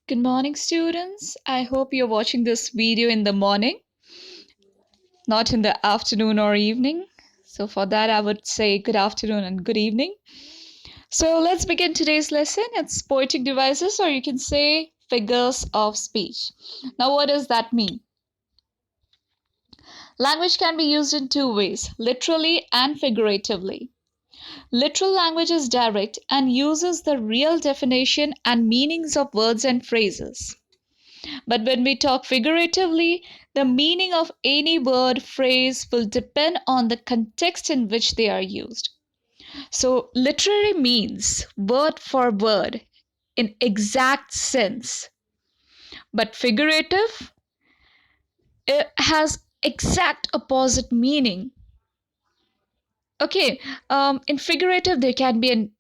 Good morning, students. I hope you're watching this video in the morning, not in the afternoon or evening. So, for that, I would say good afternoon and good evening. So, let's begin today's lesson. It's poetic devices, or you can say figures of speech. Now, what does that mean? Language can be used in two ways, literally and figuratively. Literal language is direct and uses the real definition and meanings of words and phrases. But when we talk figuratively, the meaning of any word, phrase will depend on the context in which they are used. So, literary means word for word in exact sense, but figurative it has exact opposite meaning. Okay, in figurative, there can be an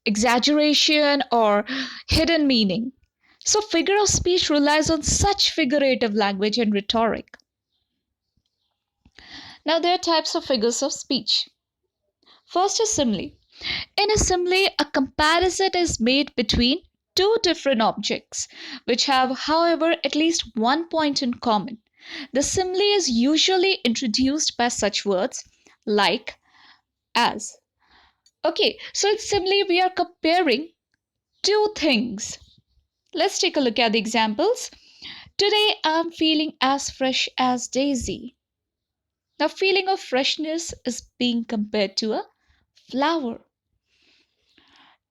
exaggeration or hidden meaning. So, figure of speech relies on such figurative language and rhetoric. Now, there are types of figures of speech. First is simile. In a simile, a comparison is made between two different objects, which have, however, at least one point in common. The simile is usually introduced by such words like, as. Okay, so in simile, we are comparing two things. Let's take a look at the examples. Today, I'm feeling as fresh as Daisy. The feeling of freshness is being compared to a flower.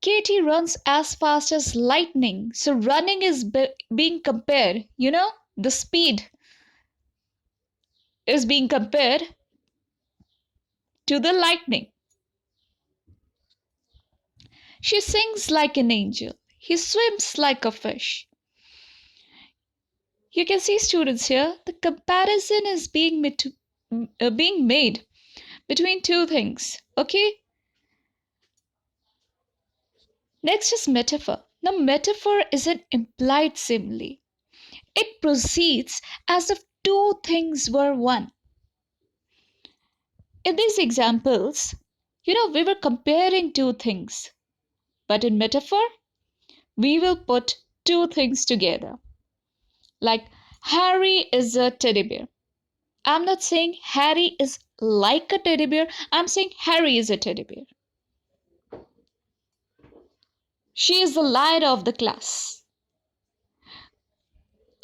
Katie runs as fast as lightning. So running is being compared, the speed is being compared to the lightning. She sings like an angel. He swims like a fish. You can see, students, here the comparison is being made between two things. Okay, next is metaphor. Now, metaphor is an implied simile. It proceeds as if two things were one. In these examples, we were comparing two things, but in metaphor, we will put two things together. Like, Harry is a teddy bear. I'm not saying Harry is like a teddy bear, I'm saying Harry is a teddy bear. She is the lion of the class.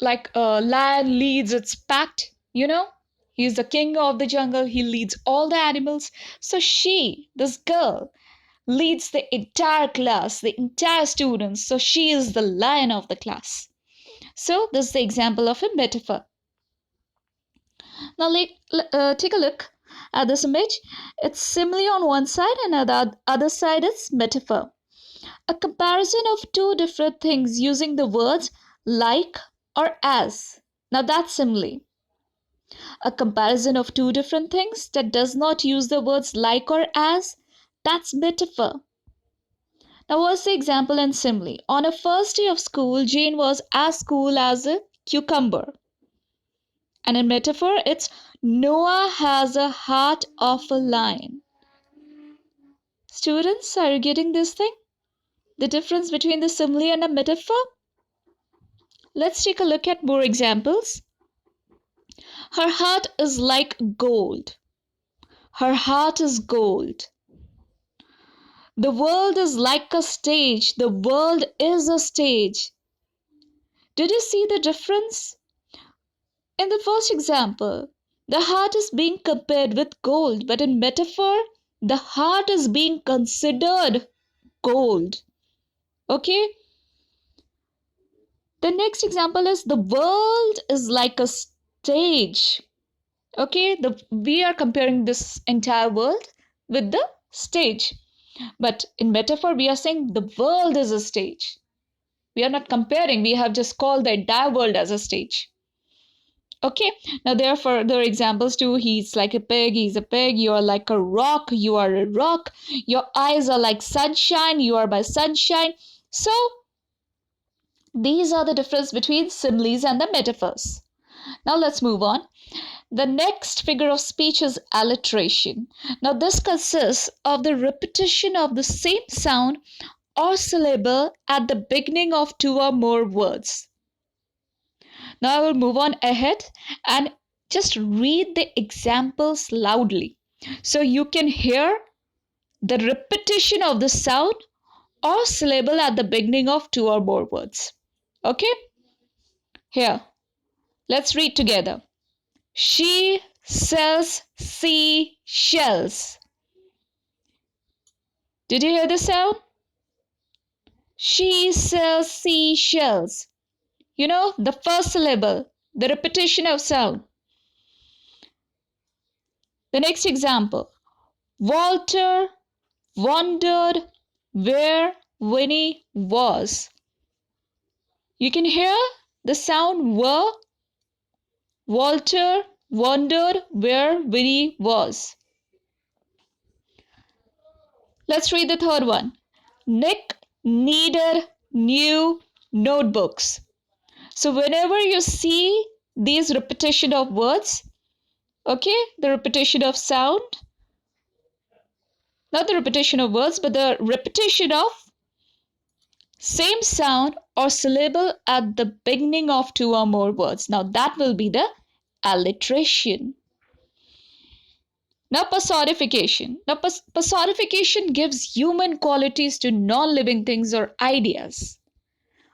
Like a lion leads its pack, he's the king of the jungle, he leads all the animals. So this girl, leads the entire class, the entire students. So she is the lion of the class. So this is the example of a metaphor. Now take a look at this image. It's simile on one side and on the other side is metaphor. A comparison of two different things using the words like or as. Now that's simile. A comparison of two different things that does not use the words like or as, that's metaphor. Now, what's the example in simile? On a first day of school, Jane was as cool as a cucumber. And in metaphor, it's Noah has a heart of a lion. Students, are you getting this thing? The difference between the simile and a metaphor? Let's take a look at more examples. Her heart is like gold. Her heart is gold. The world is like a stage. The world is a stage. Did you see the difference? In the first example, the heart is being compared with gold, but in metaphor, the heart is being considered gold. Okay? The next example is the world is like a stage. Okay? We are comparing this entire world with the stage. But in metaphor, we are saying the world is a stage. We are not comparing, we have just called the entire world as a stage. Okay, now there are further examples too. He's like a pig, he's a pig. You are like a rock, you are a rock. Your eyes are like sunshine, you are by sunshine. So, these are the difference between similes and the metaphors. Now, let's move on. The next figure of speech is alliteration. Now, this consists of the repetition of the same sound or syllable at the beginning of two or more words. Now I will move on ahead and just read the examples loudly so you can hear the repetition of the sound or syllable at the beginning of two or more words. Okay? Here, let's read together. She sells seashells. Did you hear the sound? She sells seashells. You know, the first syllable, the repetition of sound. The next example. Walter wondered where Winnie was. You can hear the sound "were." Walter wondered where Winnie was. Let's read the third one. Nick needed new notebooks. So whenever you see these repetition of words, okay, the repetition of sound, not the repetition of words, but the repetition of same sound or syllable at the beginning of two or more words. Now that will be the alliteration. Now personification. Now personification gives human qualities to non-living things or ideas.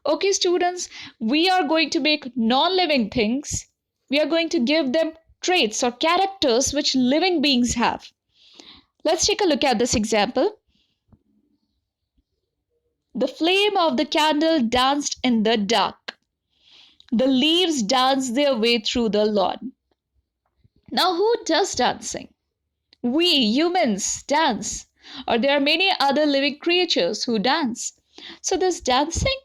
Okay, students, we are going to make non-living things. We are going to give them traits or characters which living beings have. Let's take a look at this example. The flame of the candle danced in the dark. The leaves dance their way through the lawn. Now, who does dancing? We humans dance, or there are many other living creatures who dance. So, this dancing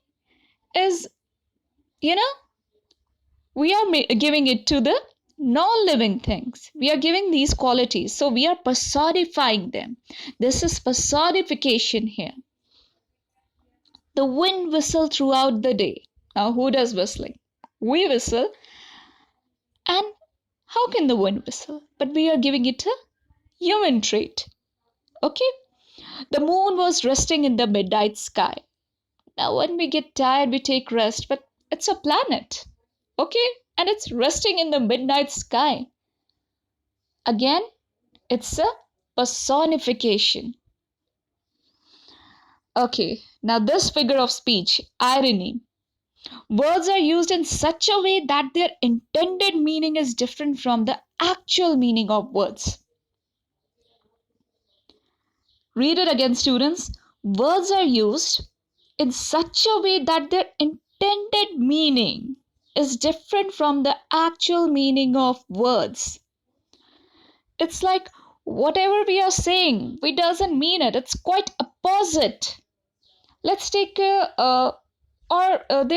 is, you know, we are giving it to the non living things. We are giving these qualities. So, we are personifying them. This is personification here. The wind whistle throughout the day. Now, who does whistling? We whistle. And how can the wind whistle? But we are giving it a human trait. Okay? The moon was resting in the midnight sky. Now, when we get tired, we take rest, but it's a planet. Okay? And it's resting in the midnight sky. Again, it's a personification. Okay, now this figure of speech, irony. Words are used in such a way that their intended meaning is different from the actual meaning of words. Read it again, students. Words are used in such a way that their intended meaning is different from the actual meaning of words. It's like whatever we are saying, we doesn't mean it. It's quite opposite. Let's take there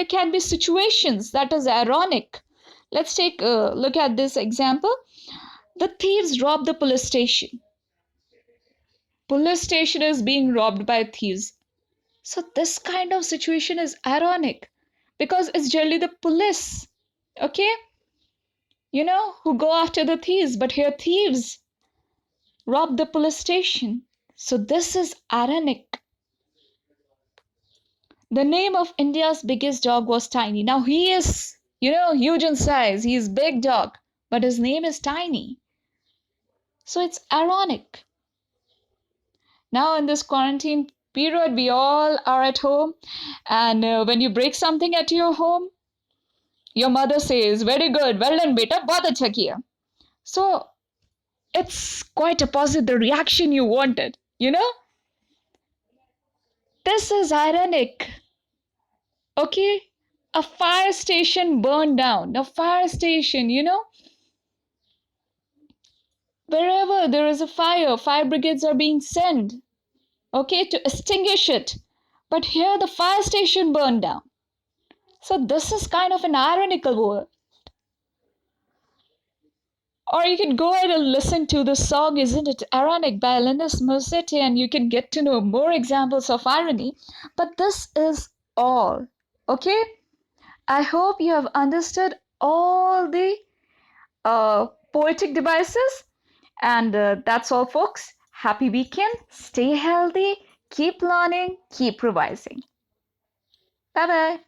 can be situations that is ironic. Let's take a look at this example. The thieves robbed the police station. Police station is being robbed by thieves. So this kind of situation is ironic because it's generally the police, okay, who go after the thieves. But here thieves rob the police station. So this is ironic. The name of India's biggest dog was Tiny. Now he is, huge in size. He is big dog, but his name is Tiny. So it's ironic. Now in this quarantine period, we all are at home, and when you break something at your home, your mother says, very good, well done, beta, bahut acha kiya. So it's quite opposite the reaction you wanted, This is ironic. Okay? A fire station burned down. A fire station, wherever there is a fire, fire brigades are being sent, okay, to extinguish it. But here the fire station burned down. So this is kind of an ironical word. Or you can go ahead and listen to the song Isn't It Ironic by Alanis Morissette, and you can get to know more examples of irony. But this is all. Okay? I hope you have understood all the poetic devices. And that's all, folks. Happy weekend. Stay healthy. Keep learning. Keep revising. Bye bye.